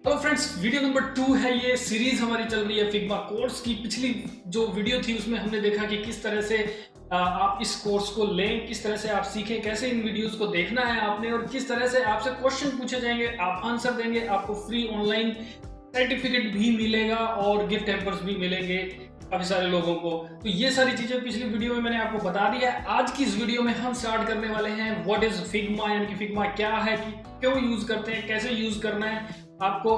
Hello friends, video number 2 है। ये series हमारी चल रही है फिग्मा कोर्स की। पिछली जो वीडियो थी उसमें हमने देखा कि किस तरह से आप इस कोर्स को लें, किस तरह से आप सीखें, कैसे इन वीडियोस को देखना है आपने और किस तरह से आपसे क्वेश्चन पूछे जाएंगे, आप आंसर देंगे, आपको फ्री ऑनलाइन सर्टिफिकेट भी मिलेगा और गिफ्ट हैम्पर्स भी मिलेंगे काफी सारे लोगों को। तो ये सारी चीजें पिछली वीडियो में मैंने आपको बता दी है। आज की इस वीडियो में हम स्टार्ट करने वाले हैं व्हाट इज फिग्मा, यानी कि फिग्मा क्या है, कि क्यों यूज करते हैं, कैसे यूज करना है आपको,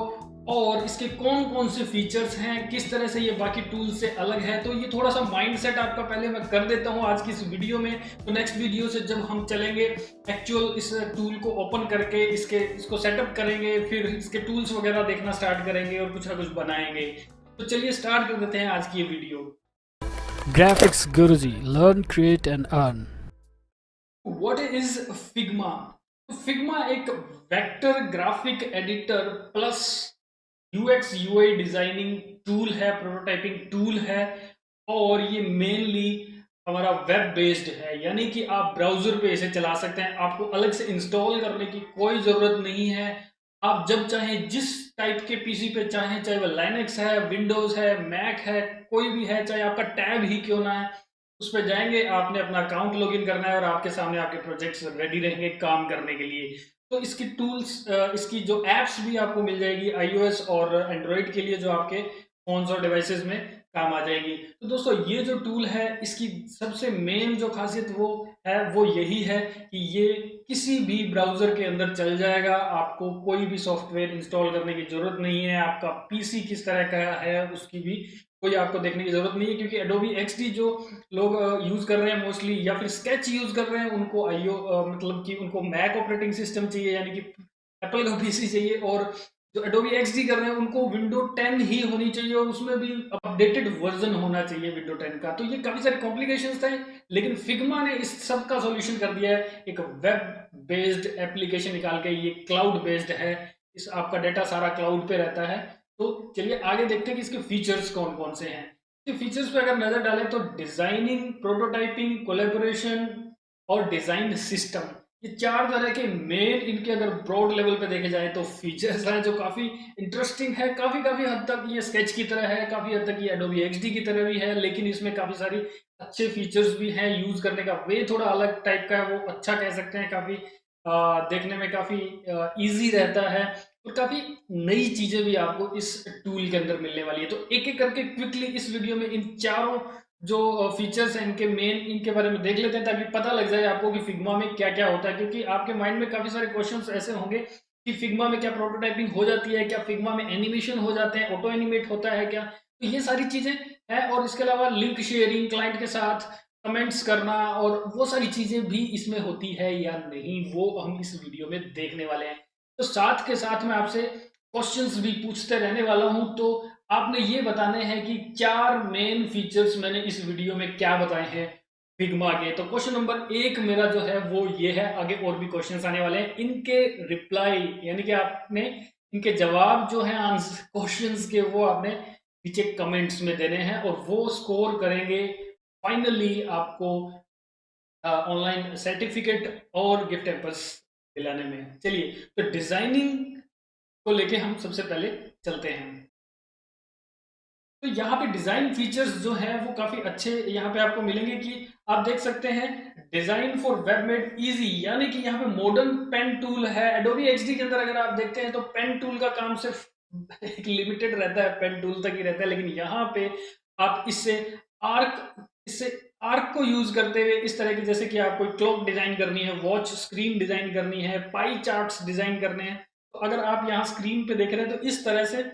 और इसके कौन कौन से फीचर्स हैं, किस तरह से ये बाकी टूल से अलग है। तो ये थोड़ा सा माइंडसेट आपका पहले मैं कर देता हूँ आज की इस वीडियो में। तो नेक्स्ट वीडियो से जब हम चलेंगे एक्चुअल इस टूल को ओपन करके इसको सेटअप करेंगे, फिर इसके टूल्स वगैरह देखना स्टार्ट करेंगे और कुछ ना कुछ बनाएंगे। तो चलिए स्टार्ट कर देते हैं आज की ये video. Graphics Guruji, learn, create and earn. What is Figma? Figma एक vector graphic editor plus UX UI designing tool है, प्रोटोटाइपिंग टूल है। और ये मेनली हमारा वेब बेस्ड है, यानी कि आप ब्राउजर पे इसे चला सकते हैं। आपको अलग से इंस्टॉल करने की कोई ज़रूरत नहीं है। आप जब चाहें जिस टाइप के पीसी पे चाहें, चाहे वो लाइनक्स है, विंडोज़ है, मैक है, कोई भी है, चाहे आपका टैब ही क्यों ना है, उस पर जाएंगे, आपने अपना अकाउंट लॉगिन करना है और आपके सामने आपके प्रोजेक्ट्स रेडी रहेंगे काम करने के लिए। तो इसकी टूल्स, इसकी जो एप्स भी आपको मिल जाएगी आईओएस और एंड्रॉयड के लिए, जो आपके फोन्स और डिवाइसेस में काम आ जाएगी। तो दोस्तों, ये जो टूल है इसकी सबसे मेन जो खासियत वो यही है कि ये किसी भी ब्राउजर के अंदर चल जाएगा। आपको कोई भी सॉफ्टवेयर इंस्टॉल करने की जरूरत नहीं है। आपका पीसी किस तरह का है उसकी भी कोई आपको देखने की जरूरत नहीं है, क्योंकि एडोबी एक्सडी जो लोग यूज कर रहे हैं मोस्टली, या फिर स्केच यूज कर रहे हैं, उनको मतलब कि उनको मैक ऑपरेटिंग सिस्टम चाहिए, यानी कि एप्पल का पीसी चाहिए। और जो एडोबी एक्सडी कर रहे हैं उनको विंडो 10 ही होनी चाहिए और उसमें भी अपडेटेड वर्जन होना चाहिए विंडो 10 का। तो ये काफी सारे कॉम्प्लिकेशंस थे, लेकिन फिग्मा ने इस सब का सॉल्यूशन कर दिया है। एक वेब बेस्ड एप्लीकेशन निकाल के, ये क्लाउड बेस्ड है, इस आपका डेटा सारा क्लाउड पे रहता है। तो चलिए आगे देखते हैं कि इसके फीचर्स कौन कौन से हैं। फीचर्स पे अगर नजर डालें तो डिजाइनिंग, प्रोटोटाइपिंग, कोलेबोरेशन और डिजाइन सिस्टम, ये चार तरह के मेन इनके अगर ब्रॉड लेवल पे देखे जाए तो फीचर्स हैं, जो काफी इंटरेस्टिंग है। काफी काफी हद तक ये स्केच की तरह है, काफी हद तक ये एडोबी एक्सडी की तरह भी है, लेकिन इसमें काफी सारी अच्छे फीचर्स भी हैं। यूज करने का वे थोड़ा अलग टाइप का है, वो अच्छा कह सकते हैं। काफी देखने में काफी इजी रहता है और काफी नई चीजें भी आपको इस टूल के अंदर मिलने वाली है। तो एक एक करके क्विकली इस वीडियो में इन चारों जो फीचर्स हैं इनके मेन, इनके बारे में देख लेते हैं, ताकि पता लग जाए आपको कि फिग्मा में क्या क्या होता है। क्योंकि आपके माइंड में काफी सारे क्वेश्चंस ऐसे होंगे कि फिग्मा में क्या प्रोटोटाइपिंग हो जाती है, क्या फिग्मा में एनिमेशन हो जाते हैं, ऑटो एनिमेट होता है क्या। तो ये सारी चीजें हैं, और इसके अलावा लिंक शेयरिंग, क्लाइंट के साथ कमेंट्स करना और वो सारी चीजें भी इसमें होती है या नहीं, वो हम इस वीडियो में देखने वाले हैं। तो साथ के साथ मैं आपसे क्वेश्चंस भी पूछते रहने वाला हूं। तो आपने ये बताने हैं कि चार मेन फीचर्स मैंने इस वीडियो में क्या बताए हैं फिग्मा के। तो क्वेश्चन नंबर 1 मेरा जो है वो ये है। आगे और भी क्वेश्चंस आने वाले हैं, इनके रिप्लाई यानी कि आपने इनके जवाब जो है आंसर क्वेश्चंस के, वो आपने नीचे कमेंट्स में देने हैं और वो स्कोर करेंगे फाइनली आपको ऑनलाइन सर्टिफिकेट और गिफ्ट हैम्पर्स दिलाने में। चलिए, तो डिजाइनिंग को लेके हम सबसे पहले चलते हैं। तो यहाँ पे डिजाइन फीचर्स जो हैं वो काफी अच्छे यहाँ पे आपको मिलेंगे। कि आप देख सकते हैं design for web made easy, यानी कि यहाँ पे मॉडर्न पेन टूल है। एडोबी एक्सडी के अंदर अगर आप देखते हैं तो पेन टूल का काम सिर्फ एक लिमिटेड रहता है, पेन टूल तक ही रहता है। लेकिन यहाँ पे आप इससे आर्क को यूज करते हुए इस तरह की, जैसे कि आप कोई क्लॉक डिजाइन करनी है, वॉच स्क्रीन डिजाइन करनी है, पाई चार्ट्स डिजाइन करने हैं, तो अगर आप यहाँ स्क्रीन पे देख रहे हैं तो इस तरह से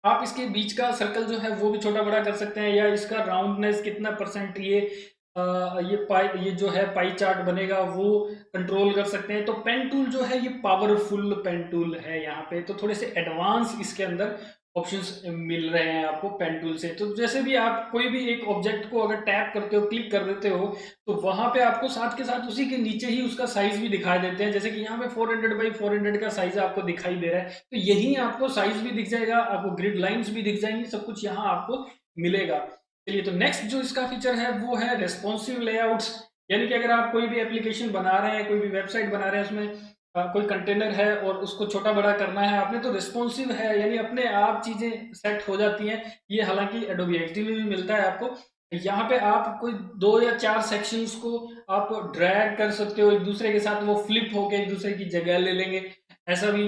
आप इसके बीच का सर्कल जो है वो भी छोटा बड़ा कर सकते हैं, या इसका राउंडनेस कितना परसेंट ये जो है पाई चार्ट बनेगा वो कंट्रोल कर सकते हैं। तो पेन टूल जो है ये पावरफुल पेन टूल है। यहाँ पे तो थोड़े से एडवांस इसके अंदर ऑप्शंस मिल रहे हैं आपको पेन टूल से। तो जैसे भी आप कोई भी एक ऑब्जेक्ट को अगर टैप करते हो, क्लिक कर देते हो, तो वहां पे आपको साथ के साथ उसी के नीचे ही उसका साइज भी दिखाई देते हैं। जैसे कि यहाँ पे 400 बाई 400 का साइज आपको दिखाई दे रहा है, तो यही आपको साइज भी दिख जाएगा, आपको ग्रिड लाइंस भी दिख जाएंगी, सब कुछ यहाँ आपको मिलेगा। चलिए, तो नेक्स्ट जो इसका फीचर है वो है रेस्पॉन्सिव लेआउट्स। यानी कि अगर आप कोई भी एप्लीकेशन बना रहे हैं, कोई भी वेबसाइट बना रहे हैं, उसमें कोई कंटेनर है और उसको छोटा बड़ा करना है आपने, तो रिस्पॉन्सिव है, यानी अपने आप चीज़ें सेट हो जाती हैं। ये हालांकि एडोबी एक्सडी में भी मिलता है आपको। यहाँ पे आप कोई 2 या 4 सेक्शंस को आप ड्रैग कर सकते हो एक दूसरे के साथ, वो फ्लिप होके एक दूसरे की जगह ले लेंगे, ऐसा भी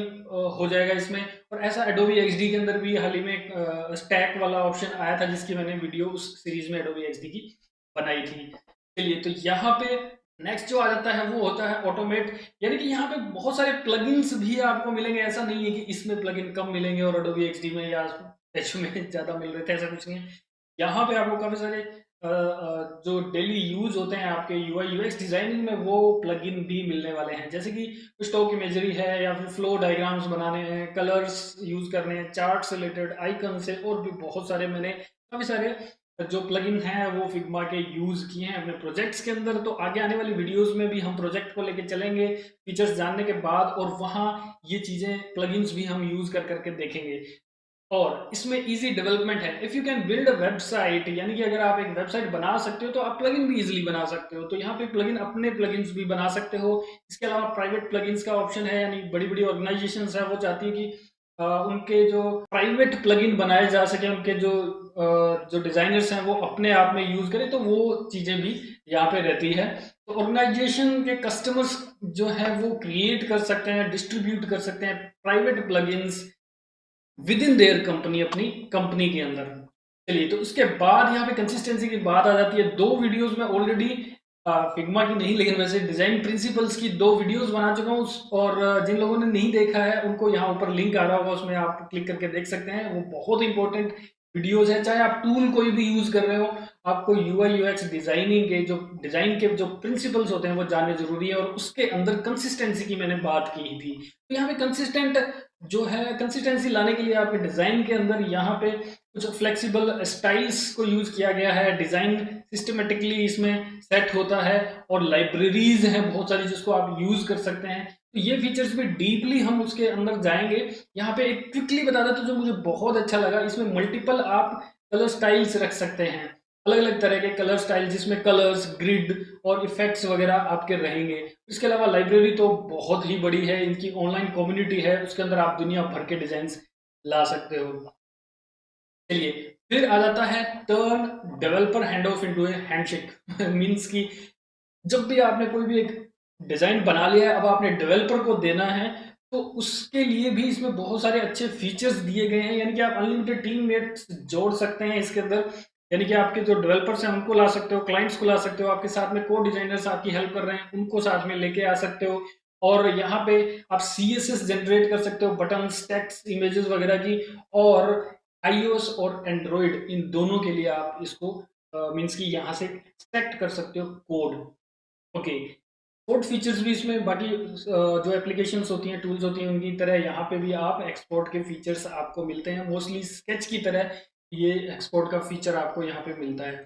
हो जाएगा इसमें। और ऐसा एडोबी एक्सडी के अंदर भी हाल ही में स्टैक वाला ऑप्शन आया था, जिसकी मैंने वीडियो उस सीरीज में एडोबी एक्सडी की बनाई थी। चलिए, तो यहाँ पे नेक्स्ट जो आ जाता है वो होता है ऑटोमेट। यानी कि यहाँ पे बहुत सारे प्लगइन्स भी आपको मिलेंगे, ऐसा नहीं है कि इसमें प्लगइन कम मिलेंगे और एडोबी एक्सडी में या एच में ज़्यादा मिल रहे थे, ऐसा कुछ नहीं है। यहाँ पे आपको काफ़ी सारे जो डेली यूज होते हैं आपके यूआई यूएक्स डिजाइनिंग में, वो प्लगइन भी मिलने वाले हैं। जैसे कि स्टॉक इमेजरी है, या फिर फ्लो डायग्राम्स बनाने हैं, कलर्स यूज करने हैं, चार्ट से रिलेटेड, आइकन से, और भी बहुत सारे मैंने काफ़ी सारे जो प्लगइन हैं वो फिग्मा के यूज किए हैं अपने प्रोजेक्ट्स के अंदर। तो आगे आने वाली वीडियोस में भी हम प्रोजेक्ट को लेके चलेंगे फीचर्स जानने के बाद, और वहाँ ये चीज़ें प्लगइन्स भी हम यूज कर करके देखेंगे। और इसमें इजी डेवलपमेंट है। If you can build a website, यानी कि अगर आप एक वेबसाइट बना सकते हो तो आप प्लगइन भी इजीली बना सकते हो। तो यहाँ पे प्लगइन अपने प्लगइन्स भी बना सकते हो। इसके अलावा प्राइवेट प्लगइन्स का ऑप्शन है, यानी बड़ी बड़ी ऑर्गेनाइजेशंस है वो चाहती है कि उनके जो प्राइवेट प्लगइन बनाए जा सके, उनके जो डिजाइनर्स हैं वो अपने आप में यूज करें, तो वो चीजें भी यहाँ पे रहती है। तो ऑर्गेनाइजेशन के कस्टमर्स जो है वो क्रिएट कर सकते हैं, डिस्ट्रीब्यूट कर सकते हैं private plugins with in their company, अपनी कंपनी के अंदर। चलिए, तो उसके बाद यहाँ पे कंसिस्टेंसी की बात आ जाती है। 2 वीडियोस में ऑलरेडी फिग्मा की नहीं, लेकिन वैसे डिजाइन प्रिंसिपल्स की 2 वीडियोस बना चुका हूँ, और जिन लोगों ने नहीं देखा है उनको यहाँ ऊपर लिंक आ रहा होगा, उसमें आप क्लिक करके देख सकते हैं। वो बहुत इंपॉर्टेंट वीडियोस है। चाहे आप टूल कोई भी यूज कर रहे हो, आपको यूआई यूएक्स डिजाइनिंग के जो डिजाइन के जो प्रिंसिपल्स होते हैं वो जानने जरूरी है, और उसके अंदर कंसिस्टेंसी की मैंने बात की थी। तो यहाँ पे कंसिस्टेंट जो है, कंसिस्टेंसी लाने के लिए आपके डिजाइन के अंदर यहाँ पे कुछ फ्लेक्सिबल स्टाइल्स को यूज किया गया है। डिजाइन सिस्टमेटिकली इसमें सेट होता है, और लाइब्रेरीज हैं बहुत सारी जिसको आप यूज कर सकते हैं। तो ये फीचर्स भी डीपली हम उसके अंदर जाएंगे। यहाँ पे एक क्विकली बता दें तो जो मुझे बहुत अच्छा लगा, इसमें मल्टीपल आप कलर स्टाइल्स रख सकते हैं, अलग अलग तरह के कलर स्टाइल, जिसमें कलर्स, ग्रिड और इफेक्ट्स वगैरह आपके रहेंगे। इसके अलावा लाइब्रेरी तो बहुत ही बड़ी है, इनकी ऑनलाइन कम्युनिटी है, उसके अंदर आप दुनिया भर के डिजाइन ला सकते हो। चलिए, फिर आ जाता है turn developer hand of into A handshake. Means की जब भी आपने कोई भी एक डिजाइन बना लिया है, अब आपने डेवलपर को देना है, तो उसके लिए भी इसमें बहुत सारे अच्छे फीचर्स दिए गए हैं। यानी कि आप अनलिमिटेड टीममेट्स जोड़ सकते हैं इसके अंदर, यानी कि आपके जो डेवलपर्स हैं उनको ला सकते हो, क्लाइंट्स को ला सकते हो, आपके साथ में को डिजाइनर्स आपकी हेल्प कर रहे हैं उनको साथ में लेके आ सकते हो। और यहाँ पे आप CSS जनरेट कर सकते हो, बटन्स, टेक्स्ट, इमेजेस वगैरह की। और iOS और एंड्रॉइड, इन दोनों के लिए आप इसको मीन्स कि यहाँ से एक्सट्रैक्ट कर सकते हो कोड। ओके, कोड फीचर्स भी इसमें बाकी जो एप्लीकेशंस होती हैं, टूल्स होती हैं, उनकी तरह यहाँ पे भी आप एक्सपोर्ट के फीचर्स आपको मिलते हैं। मोस्टली स्केच की तरह ये एक्सपोर्ट का फीचर आपको यहाँ पे मिलता है।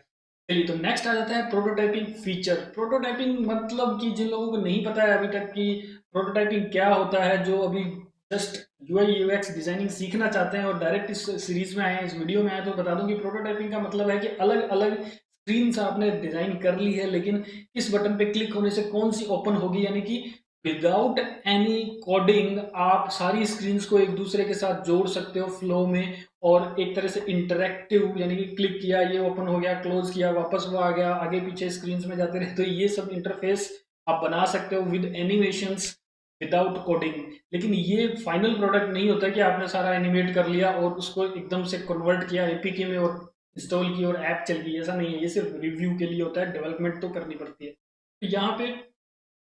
चलिए, तो नेक्स्ट आ जाता है प्रोटोटाइपिंग फीचर। प्रोटोटाइपिंग मतलब कि जिन लोगों को नहीं पता है अभी तक कि प्रोटोटाइपिंग क्या होता है, जो अभी जस्ट यूआई यूएक्स डिजाइनिंग सीखना चाहते हैं और डायरेक्ट इस सीरीज में आए हैं, इस वीडियो में आए, तो बता दूं कि प्रोटोटाइपिंग का मतलब है कि अलग अलग स्क्रीन्स आपने डिजाइन कर ली है, लेकिन किस बटन पे क्लिक होने से कौन सी ओपन होगी, यानी कि विदाउट एनी कोडिंग आप सारी स्क्रीन्स को एक दूसरे के साथ जोड़ सकते हो फ्लो में। और एक तरह से इंटरेक्टिव, यानी कि क्लिक किया ये ओपन हो गया, क्लोज किया वापस वो आ गया, आगे पीछे स्क्रीन्स में जाते रहे, तो ये सब इंटरफेस आप बना सकते हो विद एनिमेशंस, विदाउट कोडिंग। लेकिन ये फाइनल प्रोडक्ट नहीं होता कि आपने सारा एनिमेट कर लिया और उसको एकदम से कन्वर्ट किया एपीके में और इंस्टॉल की और ऐप चल गई, ऐसा नहीं है। ये सिर्फ रिव्यू के लिए होता है, डेवलपमेंट तो करनी पड़ती है। तो यहाँ पे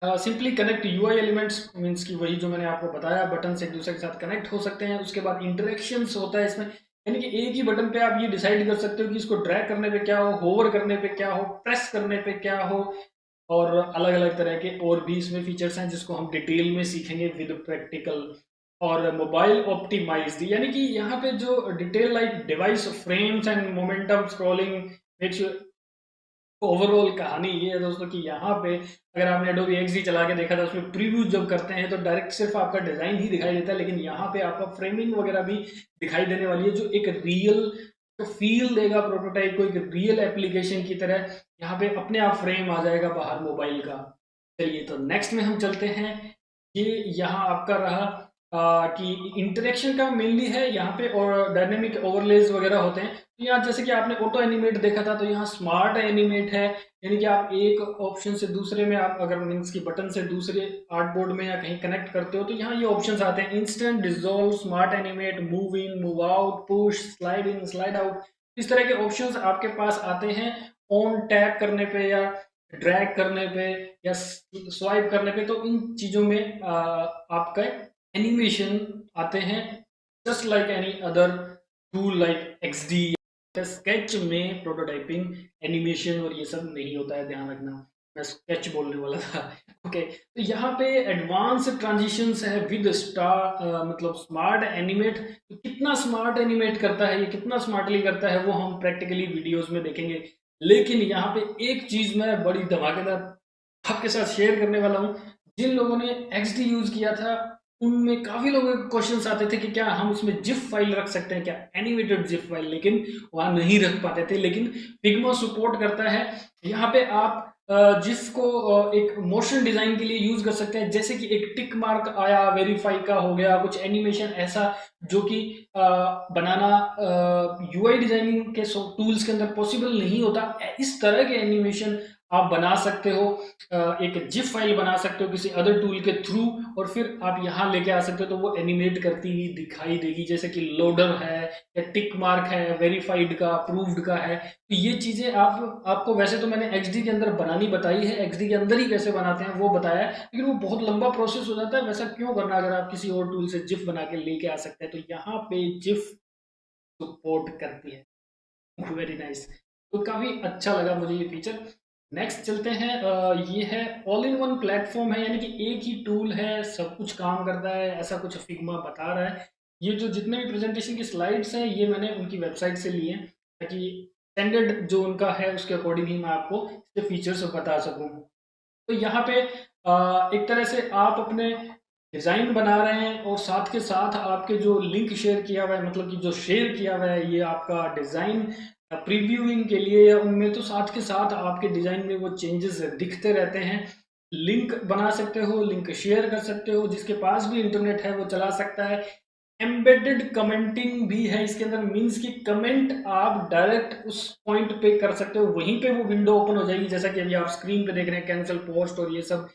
simply connect UI elements, means की वही जो मैंने आपको बताया, बटन से एक दूसरे के साथ कनेक्ट हो सकते हैं। उसके बाद इंटरेक्शंस होता है इसमें, यानी कि एक ही बटन पे आप ये डिसाइड कर सकते हो कि इसको ड्रैग करने पे क्या हो, होवर करने पे क्या हो, प्रेस करने पे क्या हो, और अलग अलग तरह के और भी इसमें फीचर्स हैं जिसको हम डिटेल में सीखेंगे विद प्रैक्टिकल। और मोबाइल ऑप्टिमाइज्ड, यानी कि यहाँ पे जो detail like device frames and momentum scrolling makes. Overall कहानी ये है दोस्तों कि यहाँ पे अगर आपने एडोबी एक्सडी चला के देखा था, उसमें प्रीव्यू जब करते हैं तो डायरेक्ट सिर्फ आपका डिजाइन ही दिखाई देता है, लेकिन यहाँ पे आपका फ्रेमिंग वगैरह भी दिखाई देने वाली है, जो एक रियल फील देगा प्रोटोटाइप को, एक रियल एप्लीकेशन की तरह। यहाँ पे अपने आप फ्रेम आ जाएगा बाहर मोबाइल का। चलिए, तो नेक्स्ट में हम चलते हैं ये यहाँ आपका रहा कि इंटरेक्शन का मेनली है यहाँ पे, और डायनेमिक ओवरलेज वगैरह होते हैं। तो यहाँ जैसे कि आपने ऑटो एनिमेट देखा था, तो यहाँ स्मार्ट एनिमेट है, यानी कि आप एक ऑप्शन से दूसरे में, आप अगर मीन्स की बटन से दूसरे आर्टबोर्ड में या कहीं कनेक्ट करते हो तो यहाँ ये ऑप्शंस आते हैं: instant, dissolve, smart animate, move in, move out, push, slide in, slide out. इस तरह के ऑप्शंस आपके पास आते हैं ऑन टैप करने पे या ड्रैग करने पे या स्वाइप करने पे। तो इन चीज़ों में आपका एनिमेशन आते हैं, just like any other tool like XD। Sketch में प्रोटोटाइपिंग, एनिमेशन और ये सब नहीं होता है, ध्यान रखना। मैं स्केच बोलने वाला था। ओके, तो यहाँ पे एडवांस ट्रांजिशंस है विद स्टार, मतलब स्मार्ट एनिमेट। तो कितना स्मार्ट एनिमेट करता है, ये कितना स्मार्टली करता है, वो हम प्रैक्टिकली वीडियोस में देखेंगे। लेकिन यहाँ पे एक चीज मैं बड़ी धमाकेदार आपके साथ शेयर करने वाला हूँ। जिन लोगों ने XD यूज किया था, उनमें काफी लोगों के क्वेश्चंस आते थे कि क्या हम उसमें जिफ फाइल रख सकते हैं, क्या एनिमेटेड जिफ फाइल, लेकिन वहां नहीं रख पाते थे। लेकिन फिग्मा सपोर्ट करता है। यहाँ पे आप जिसको एक मोशन डिजाइन के लिए यूज कर सकते हैं, जैसे कि एक टिक मार्क आया, वेरीफाई का हो गया, कुछ एनिमेशन ऐसा जो कि बनाना UI डिजाइनिंग के टूल्स के अंदर पॉसिबल नहीं होता। इस तरह के एनिमेशन आप बना सकते हो, एक जिफ फाइल बना सकते हो किसी अदर टूल के थ्रू, और फिर आप यहाँ लेके आ सकते हो तो वो एनिमेट करती हुई दिखाई देगी, जैसे कि लोडर है या टिक मार्क है, वेरीफाइड का, अप्रूव्ड का है। तो ये चीजें आपको वैसे तो मैंने XD के अंदर बनानी बताई है, XD के अंदर ही कैसे बनाते हैं वो बताया है, लेकिन वो बहुत लंबा प्रोसेस हो जाता है। वैसा क्यों करना, अगर आप किसी और टूल से जिफ बना के लेके आ सकते हैं। तो यहाँ पे जिफ सपोर्ट करती है। Very nice. तो काफी अच्छा लगा मुझे ये फीचर। नेक्स्ट चलते हैं, ये है ऑल इन वन प्लेटफॉर्म है, यानी कि एक ही टूल है, सब कुछ काम करता है, ऐसा कुछ फिग्मा बता रहा है। ये जो जितने भी प्रेजेंटेशन की स्लाइड्स हैं, ये मैंने उनकी वेबसाइट से लिए हैं, ताकि स्टैंडर्ड जो उनका है उसके अकॉर्डिंग ही मैं आपको इसके फीचर्स बता सकूं। तो यहाँ पे एक तरह से आप अपने डिज़ाइन बना रहे हैं, और साथ के साथ आपके जो लिंक शेयर किया हुआ है, मतलब कि जो शेयर किया हुआ है ये आपका डिज़ाइन प्रीव्यूइंग के लिए, या उनमें तो साथ के साथ आपके डिज़ाइन में वो चेंजेस दिखते रहते हैं। लिंक बना सकते हो, लिंक शेयर कर सकते हो, जिसके पास भी इंटरनेट है वो चला सकता है। एम्बेडेड कमेंटिंग भी है इसके अंदर, मीन्स कि कमेंट आप डायरेक्ट उस पॉइंट पे कर सकते हो, वहीं पे वो विंडो ओपन हो जाएगी, जैसा कि अभी आप स्क्रीन पे देख रहे हैं, कैंसिल पोस्ट और ये सब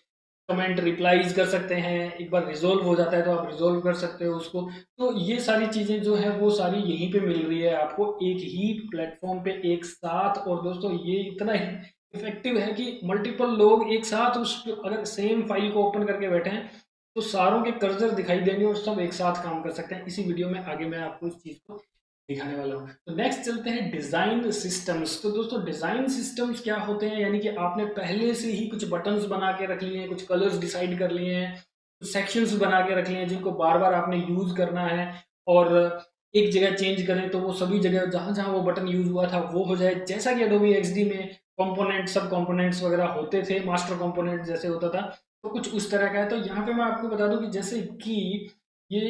कमेंट रिप्लाईज कर सकते हैं। एक बार रिजोल्व हो जाता है तो आप रिजोल्व कर सकते हो उसको। तो ये सारी चीज़ें जो है वो सारी यहीं पे मिल रही है आपको, एक ही प्लेटफॉर्म पे एक साथ। और दोस्तों ये इतना इफेक्टिव है कि मल्टीपल लोग एक साथ उस, अगर सेम फाइल को ओपन करके बैठे हैं तो सारों के कर्सर दिखाई देंगे और सब एक साथ काम कर सकते हैं। इसी वीडियो में आगे मैं आपको इस चीज़ को दिखाने वाला हूँ। तो नेक्स्ट चलते हैं डिज़ाइन सिस्टम्स। तो दोस्तों डिज़ाइन सिस्टम्स क्या होते हैं, यानी कि आपने पहले से ही कुछ बटन्स बना के रख लिए हैं, कुछ कलर्स डिसाइड कर लिए हैं, कुछ सेक्शंस बना के रख लिए हैं जिनको बार बार आपने यूज़ करना है, और एक जगह चेंज करें तो वो सभी जगह जहाँ जहाँ वो बटन यूज हुआ था वो हो जाए। जैसा कि Adobe XD में कंपोनेंट, सब कंपोनेंट्स वगैरह होते थे, मास्टर कंपोनेंट जैसे होता था, तो कुछ उस तरह का है। तो यहाँ पे मैं आपको बता दूं कि जैसे कि ये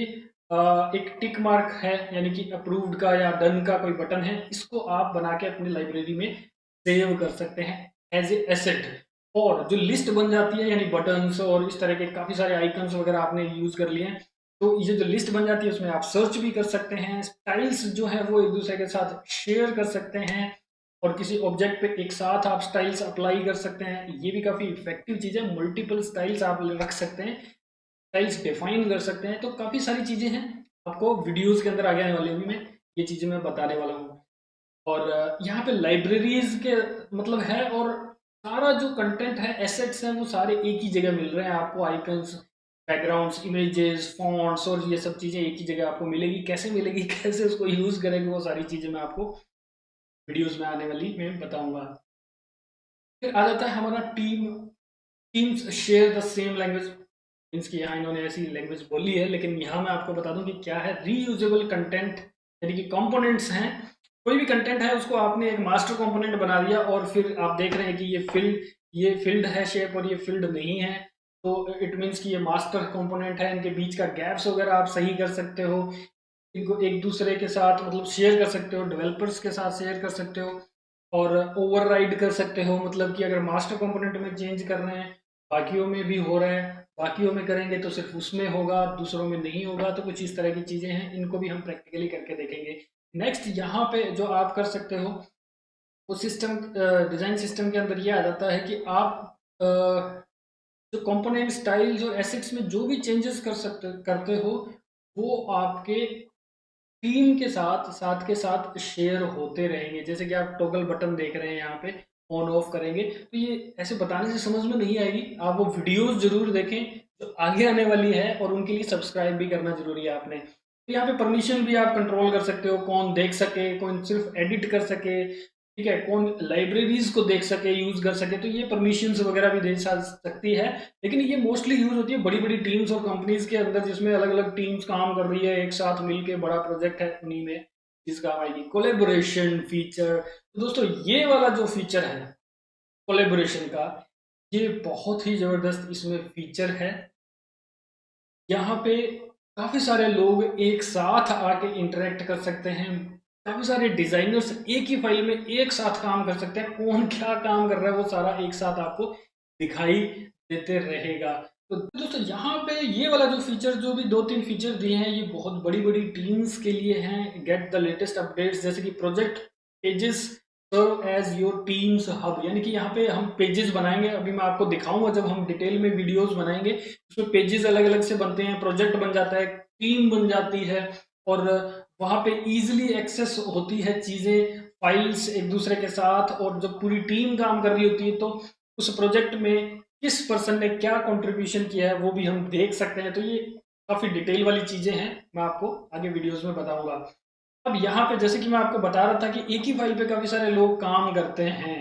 एक टिक मार्क है, यानी कि अप्रूव्ड का या डन का कोई बटन है, इसको आप बना के अपनी लाइब्रेरी में सेव कर सकते हैं एज ए एसेट। और जो लिस्ट बन जाती है, यानी बटन्स और इस तरह के काफ़ी सारे आइकन्स वगैरह आपने यूज़ कर लिए हैं, तो ये जो लिस्ट बन जाती है उसमें आप सर्च भी कर सकते हैं। स्टाइल्स जो है वो एक दूसरे के साथ शेयर कर सकते हैं, और किसी ऑब्जेक्ट पे एक साथ आप स्टाइल्स अप्लाई कर सकते हैं। ये भी काफ़ी इफेक्टिव चीज़ है, मल्टीपल स्टाइल्स आप रख सकते हैं, स्टाइल्स डिफाइन कर सकते हैं। तो काफ़ी सारी चीज़ें हैं, आपको वीडियोस के अंदर आगे आने वाले भी मैं ये चीज़ें मैं बताने वाला हूँ। और यहाँ पे लाइब्रेरीज के मतलब है, और सारा जो कंटेंट है, एसेट्स हैं, वो सारे एक ही जगह मिल रहे हैं आपको। आइकन्स, बैकग्राउंड्स, इमेजेस, फॉन्ट्स और ये सब चीज़ें एक ही जगह आपको मिलेगी। कैसे मिलेगी, कैसे उसको यूज़ करेंगे, वो सारी चीज़ें मैं आपको वीडियोस में आने वाली में बताऊंगा। फिर आ जाता है हमारा teams share the same language. Means कि यहाँ इन्होंने ऐसी लैंग्वेज बोली है, लेकिन यहाँ मैं आपको बता दूं कि क्या है रीयूजेबल कंटेंट, यानी कि कंपोनेंट्स हैं। कोई भी कंटेंट है उसको आपने एक मास्टर कंपोनेंट बना दिया, और फिर आप देख रहे हैं कि ये फील्ड है शेप और ये फील्ड नहीं है, तो इट मीन्स कि ये मास्टर कंपोनेंट है। इनके बीच का गैप्स वगैरह आप सही कर सकते हो, इनको एक दूसरे के साथ मतलब शेयर कर सकते हो, डेवलपर्स के साथ शेयर कर सकते हो, और ओवरराइड कर सकते हो। मतलब कि अगर मास्टर कंपोनेंट में चेंज कर रहे हैं, बाकियों में भी हो रहा है, बाकियों में करेंगे तो सिर्फ उसमें होगा, दूसरों में नहीं होगा। तो कुछ इस तरह की चीज़ें हैं, इनको भी हम प्रैक्टिकली करके देखेंगे। नेक्स्ट यहाँ पे जो आप कर सकते हो वो सिस्टम, डिज़ाइन सिस्टम के अंदर ये आ जाता है कि आप जो कंपोनेंट स्टाइल्स और एसेट्स में जो भी चेंजेस करते हो वो आपके टीम के साथ शेयर होते रहेंगे। जैसे कि आप टॉगल बटन देख रहे हैं यहाँ पे, ऑन ऑफ करेंगे तो ये ऐसे बताने से समझ में नहीं आएगी, आप वो वीडियोस जरूर देखें जो आगे आने वाली है, और उनके लिए सब्सक्राइब भी करना जरूरी है आपने। तो यहाँ पे परमिशन भी आप कंट्रोल कर सकते हो, कौन देख सके, कौन सिर्फ एडिट कर सके, ठीक है, कौन लाइब्रेरीज को देख सके, यूज कर सके। तो ये परमिशंस वगैरह भी दे सकती है। लेकिन ये मोस्टली यूज होती है बड़ी बड़ी टीम्स और कंपनीज के अंदर, जिसमें अलग अलग टीम्स काम कर रही है, एक साथ मिलके बड़ा प्रोजेक्ट है, उन्हीं में चीज काम आएगी। कोलेबोरेशन फीचर, तो दोस्तों ये वाला जो फीचर है कोलेबोरेशन का, ये बहुत ही जबरदस्त इसमें फीचर है। यहाँ पे काफी सारे लोग एक साथ आके इंटरेक्ट कर सकते हैं, काफी सारे डिजाइनर्स एक ही फाइल में एक साथ काम कर सकते हैं, कौन क्या काम कर रहा है वो सारा एक साथ आपको दिखाई देते रहेगा। तो दोस्तों यहाँ पे ये वाला जो फीचर, जो भी दो तीन फीचर दिए हैं, ये बहुत बड़ी बड़ी टीम्स के लिए हैं। गेट द लेटेस्ट अपडेट्स, जैसे कि project pages serve as your teams hub, यानी कि यहाँ पे हम पेजेस बनाएंगे, अभी मैं आपको दिखाऊंगा जब हम डिटेल में वीडियोस बनाएंगे। उसमें पेजेस अलग अलग से बनते हैं, प्रोजेक्ट बन जाता है, टीम बन जाती है, और वहाँ पे इजीली एक्सेस होती है चीज़ें, फाइल्स एक दूसरे के साथ। और जब पूरी टीम काम कर रही होती है तो उस प्रोजेक्ट में किस पर्सन ने क्या कंट्रीब्यूशन किया है वो भी हम देख सकते हैं। तो ये काफ़ी डिटेल वाली चीज़ें हैं, मैं आपको आगे वीडियोस में बताऊंगा। अब यहाँ पे जैसे कि मैं आपको बता रहा था कि एक ही फाइल पे काफ़ी सारे लोग काम करते हैं।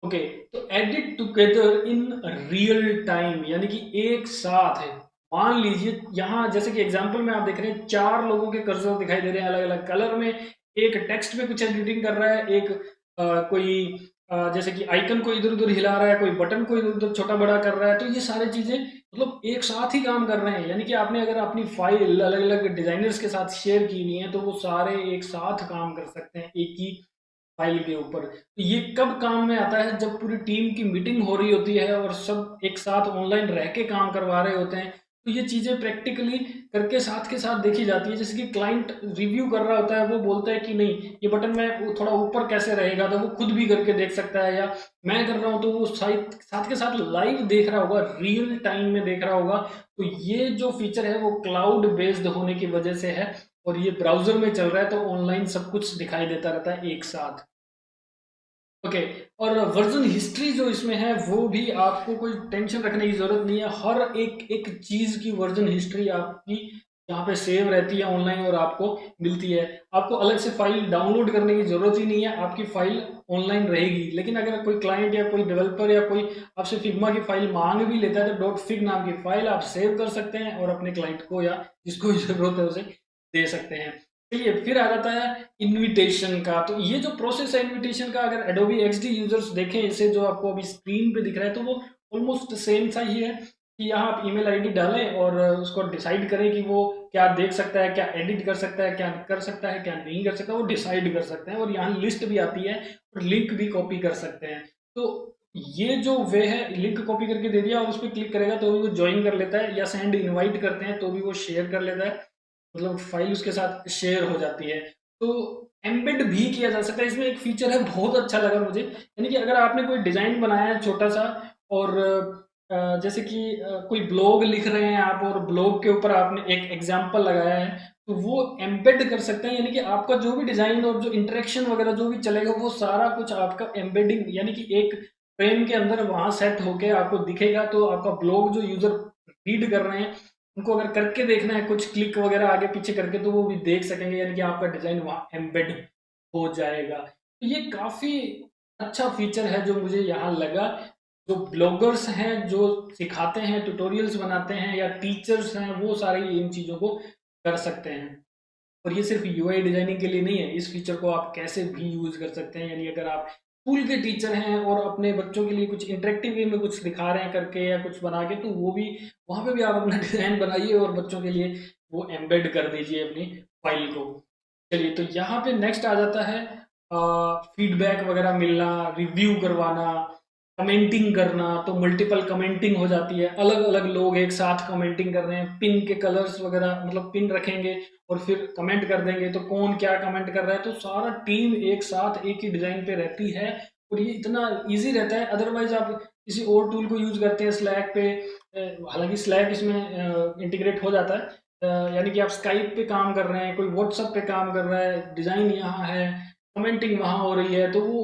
ओके, तो edit together in real time, यानी कि एक साथ है। मान लीजिए यहाँ जैसे कि एग्जांपल में आप देख रहे हैं, चार लोगों के कर्सर दिखाई दे रहे हैं अलग अलग कलर में। एक टेक्स्ट पे कुछ एडिटिंग कर रहा है, एक कोई जैसे कि आइकन को इधर उधर हिला रहा है, कोई बटन को इधर उधर छोटा बड़ा कर रहा है। तो ये सारी चीजें मतलब एक साथ ही काम कर रहे हैं। यानी कि आपने अगर अपनी फाइल अलग अलग डिजाइनर्स के साथ शेयर की हुई है तो वो सारे एक साथ काम कर सकते हैं एक ही फाइल के ऊपर। तो ये कब काम में आता है, जब पूरी टीम की मीटिंग हो रही होती है और सब एक साथ ऑनलाइन रह के काम करवा रहे होते हैं। तो ये चीजें प्रैक्टिकली करके साथ के साथ देखी जाती है। जैसे कि क्लाइंट रिव्यू कर रहा होता है, वो बोलता है कि नहीं ये बटन में थोड़ा ऊपर कैसे रहेगा, तो वो खुद भी करके देख सकता है, या मैं कर रहा हूँ तो वो साथ के साथ लाइव देख रहा होगा, रियल टाइम में देख रहा होगा। तो ये जो फीचर है वो क्लाउड बेस्ड होने की वजह से है, और ये ब्राउजर में चल रहा है तो ऑनलाइन सब कुछ दिखाई देता रहता है एक साथ। ओके, और वर्जन हिस्ट्री जो इसमें है वो भी आपको कोई टेंशन रखने की जरूरत नहीं है। हर एक एक चीज की वर्जन हिस्ट्री आपकी यहाँ पे सेव रहती है ऑनलाइन और आपको मिलती है। आपको अलग से फाइल डाउनलोड करने की जरूरत ही नहीं है, आपकी फाइल ऑनलाइन रहेगी। लेकिन अगर कोई क्लाइंट या कोई डेवलपर या कोई आपसे फिग्मा की फाइल मांग भी लेता है तो डॉट फिग नाम की फाइल आप सेव कर सकते हैं और अपने क्लाइंट को या जिसको भी जरूरत है उसे दे सकते हैं। चलिए फिर आ जाता है इनविटेशन का। तो ये जो प्रोसेस है इनविटेशन का, अगर एडोबी एक्सडी यूजर्स देखें इसे, जो आपको अभी स्क्रीन पे दिख रहा है, तो वो ऑलमोस्ट सेम सा ही है कि यहाँ आप ईमेल आईडी डालें और उसको डिसाइड करें कि वो क्या देख सकता है, क्या एडिट कर सकता है, क्या कर सकता है, क्या नहीं कर सकता, वो डिसाइड कर सकते हैं। और यहाँ लिस्ट भी आती है और लिंक भी कॉपी कर सकते हैं। तो ये जो वे है, लिंक कॉपी करके दे दिया और उस पर क्लिक करेगा तो भी वो ज्वाइन कर लेता है, या सेंड इनवाइट करते हैं तो भी वो शेयर कर लेता है, मतलब फाइल उसके साथ शेयर हो जाती है। तो एम्बेड भी किया जा सकता है। इसमें एक फीचर है बहुत अच्छा लगा मुझे, यानी कि अगर आपने कोई डिजाइन बनाया है छोटा सा, और जैसे कि कोई ब्लॉग लिख रहे हैं आप और ब्लॉग के ऊपर आपने एक एग्जाम्पल लगाया है, तो वो एम्बेड कर सकते हैं। यानी कि आपका जो भी डिजाइन और जो इंटरेक्शन वगैरह जो भी चलेगा वो सारा कुछ आपका एम्बेडिंग, यानी कि एक फ्रेम के अंदर वहां सेट होके आपको दिखेगा। तो आपका ब्लॉग जो यूजर रीड कर रहे हैं उनको अगर करके देखना है कुछ क्लिक वगैरह आगे पीछे करके तो वो भी देख सकेंगे, यानी कि आपका डिजाइन वहाँ एम्बेड हो जाएगा। तो ये काफी अच्छा फीचर है जो मुझे यहाँ लगा। जो ब्लॉगर्स हैं, जो सिखाते हैं, ट्यूटोरियल्स बनाते हैं, या टीचर्स हैं, वो सारे इन चीजों को कर सकते हैं। और ये सिर्फ यूआई डिजाइनिंग के लिए नहीं है, इस फीचर को आप कैसे भी यूज कर सकते हैं। यानी अगर आप स्कूल के टीचर हैं और अपने बच्चों के लिए कुछ इंटरेक्टिव वे में कुछ दिखा रहे हैं करके या कुछ बना के, तो वो भी वहां पे भी आप अपना डिजाइन बनाइए और बच्चों के लिए वो एम्बेड कर दीजिए अपनी फाइल को। चलिए, तो यहाँ पे नेक्स्ट आ जाता है फीडबैक वगैरह मिलना, रिव्यू करवाना। कमेंटिंग करना, तो मल्टीपल कमेंटिंग हो जाती है, अलग अलग लोग एक साथ कमेंटिंग कर रहे हैं, पिन के कलर्स वगैरह मतलब पिन रखेंगे और फिर कमेंट कर देंगे, तो कौन क्या कमेंट कर रहा है, तो सारा टीम एक साथ एक ही डिज़ाइन पे रहती है और ये इतना ईजी रहता है। अदरवाइज आप किसी और टूल को यूज़ करते हैं स्लैक पे, हालांकि स्लैक इसमें इंटीग्रेट हो जाता है, यानी कि आप स्काइप पे काम कर रहे हैं, कोई व्हाट्सअप पे काम कर रहा है, डिज़ाइन यहाँ है, कमेंटिंग वहाँ हो रही है, तो वो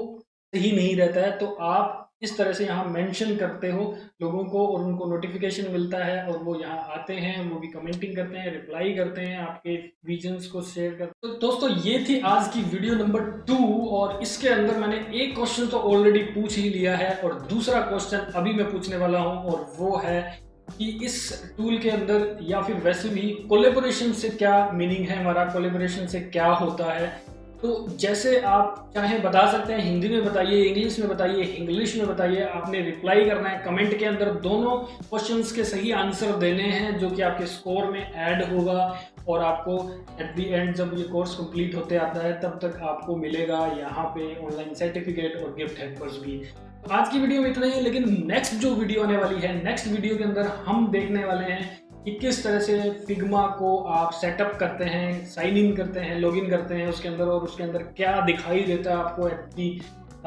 सही नहीं रहता है। तो आप इस तरह से यहाँ मेंशन करते हो लोगों को और उनको नोटिफिकेशन मिलता है और वो यहाँ आते हैं, वो भी कमेंटिंग करते हैं, रिप्लाई करते हैं, आपके विजन्स को शेयर करते हैं। तो दोस्तों ये थी आज की वीडियो नंबर 2 और इसके अंदर मैंने एक क्वेश्चन तो ऑलरेडी पूछ ही लिया है और दूसरा क्वेश्चन अभी मैं पूछने वाला हूँ और वो है कि इस टूल के अंदर या फिर वैसे भी कोलेबोरेशन से क्या मीनिंग है, हमारा कोलेबोरेशन से क्या होता है। तो जैसे आप चाहे बता सकते हैं, हिंदी में बताइए, इंग्लिश में बताइए, आपने रिप्लाई करना है कमेंट के अंदर, दोनों क्वेश्चंस के सही आंसर देने हैं जो कि आपके स्कोर में ऐड होगा और आपको एट द एंड जब ये कोर्स कंप्लीट होते आता है तब तक आपको मिलेगा यहाँ पे ऑनलाइन सर्टिफिकेट और गिफ्ट हैम्पर्स भी। तो आज की वीडियो में इतना ही है, लेकिन नेक्स्ट जो वीडियो आने वाली है, नेक्स्ट वीडियो के अंदर हम देखने वाले हैं कि किस तरह से फिग्मा को आप सेटअप करते हैं, साइन इन करते हैं, लॉगिन करते हैं उसके अंदर और उसके अंदर क्या दिखाई देता है आपको एट दी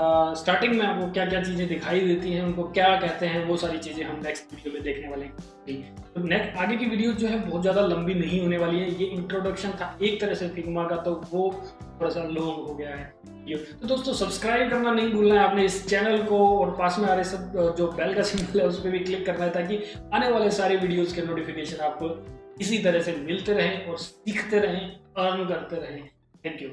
स्टार्टिंग में, आपको क्या क्या चीज़ें दिखाई देती हैं, उनको क्या कहते हैं, वो सारी चीज़ें हम नेक्स्ट वीडियो में देखने वाले हैं। तो नेक्स्ट आगे की वीडियो जो है बहुत ज़्यादा लंबी नहीं होने वाली है, ये इंट्रोडक्शन था एक तरह से फिग्मा का, तो वो थोड़ा सा लॉन्ग हो गया है। तो दोस्तों सब्सक्राइब करना नहीं भूलना है आपने इस चैनल को और पास में आ रहे सब जो बेल का सिंबल है उस पर भी क्लिक करना है ताकि आने वाले सारे वीडियोस के नोटिफिकेशन आपको इसी तरह से मिलते रहें और सीखते रहें, अर्न करते रहें। Thank you.